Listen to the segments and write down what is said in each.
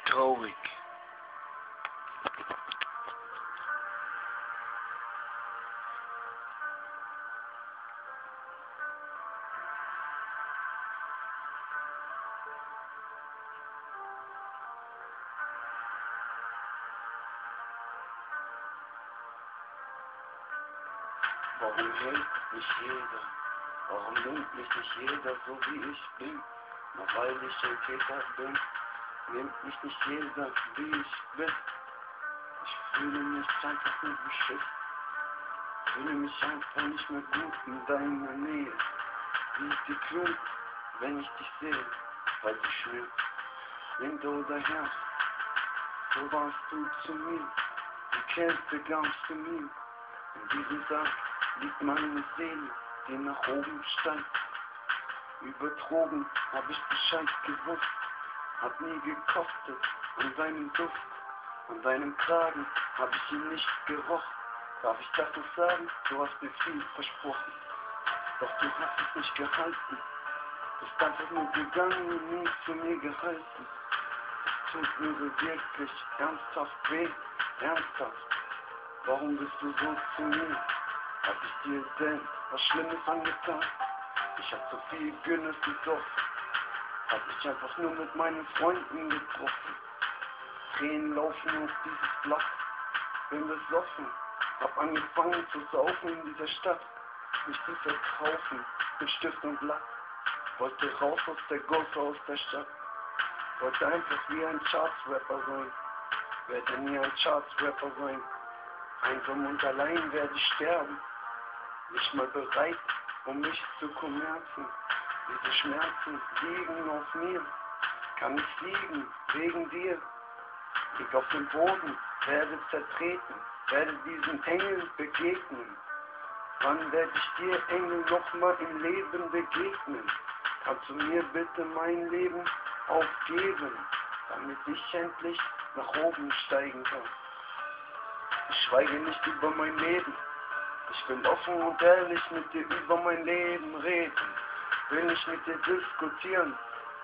traurig. Warum hält mich jeder? Warum nimmt mich nicht jeder so wie ich bin? Nur weil ich ein Täter bin, nimmt mich nicht jeder wie ich bin. Ich fühle mich einfach nur beschissen. Fühle mich einfach nicht mehr gut in deiner Nähe. Wie es dir klingt, wenn ich dich sehe, weil du schmerzt. Winter oder Herbst, so warst du zu mir. Die Kälte gabst du mir. In diesem Tag liegt meine Seele, die nach oben steigt. Übertrogen hab ich Bescheid gewusst, hat nie gekostet an seinem Duft. An deinem Kragen hab ich ihn nicht gerochen. Darf ich das noch sagen? Du hast mir viel versprochen, doch du hast es nicht gehalten. Bist einfach nur gegangen und nie zu mir gehalten. Es tut mir so wirklich ernsthaft weh, ernsthaft. Warum bist du so zu mir? Hab ich dir denn was Schlimmes angetan? Ich hab so viel Genüsse gesoffen, hab mich einfach nur mit meinen Freunden getroffen. Tränen laufen auf dieses Blatt, bin besoffen, hab angefangen zu saufen in dieser Stadt, mich zu verkaufen mit Stift und Blatt. Wollte raus aus der Gosse, aus der Stadt, wollte einfach wie ein Charts-Rapper sein, werde nie ein Charts-Rapper sein. Einsam und allein werde ich sterben, nicht mal bereit, um mich zu kommerzen. Diese Schmerzen liegen auf mir, kann nicht fliegen wegen dir. Lieg auf dem Boden, werde zertreten, werde diesen Engeln begegnen. Wann werde ich dir, Engel, nochmal im Leben begegnen? Kannst du mir bitte mein Leben aufgeben, damit ich endlich nach oben steigen kann? Ich schweige nicht über mein Leben, ich will offen und ehrlich mit dir über mein Leben reden. Will nicht mit dir diskutieren,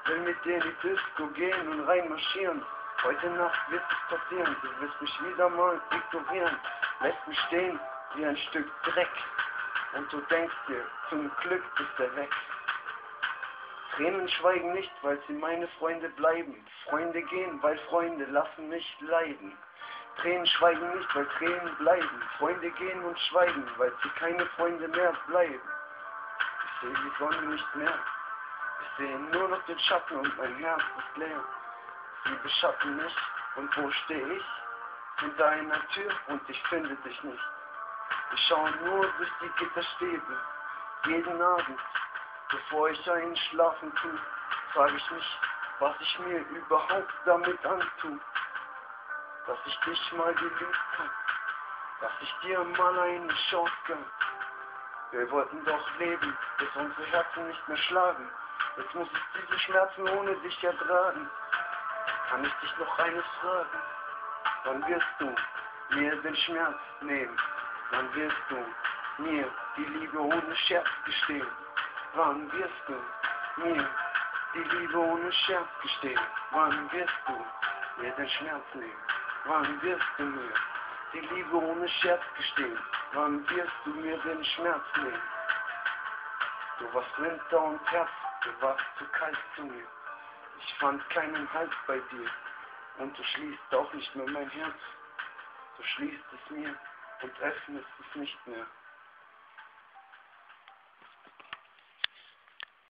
will mit dir in die Disco gehen und reinmarschieren. Heute Nacht wird es passieren, du wirst mich wieder mal ignorieren. Lässt mich stehen wie ein Stück Dreck und du denkst dir, zum Glück ist er weg. Tränen schweigen nicht, weil sie meine Freunde bleiben. Freunde gehen, weil Freunde lassen mich leiden. Tränen schweigen nicht, weil Tränen bleiben. Freunde gehen und schweigen, weil sie keine Freunde mehr bleiben. Ich sehe die Sonne nicht mehr. Ich sehe nur noch den Schatten und mein Herz ist leer. Sie beschatten mich und wo stehe ich? Hinter einer Tür und ich finde dich nicht. Ich schaue nur durch die Gitterstäbe. Jeden Abend, bevor ich einschlafen tue, frage ich mich, was ich mir überhaupt damit antue. Dass ich dich mal geliebt hab, dass ich dir mal eine Chance gab. Wir wollten doch leben, bis unsere Herzen nicht mehr schlagen. Jetzt muss ich diese Schmerzen ohne dich ertragen. Kann ich dich noch eines fragen? Wann wirst du mir den Schmerz nehmen? Wann wirst du mir die Liebe ohne Scherz gestehen? Wann wirst du mir die Liebe ohne Scherz gestehen? Wann wirst du mir den Schmerz nehmen? Wann wirst du mir die Liebe ohne Scherz gestehen? Wann wirst du mir den Schmerz nehmen? Du warst Winter und Herbst, du warst zu kalt zu mir. Ich fand keinen Halt bei dir und du schließt auch nicht mehr mein Herz. Du schließt es mir und öffnest es nicht mehr.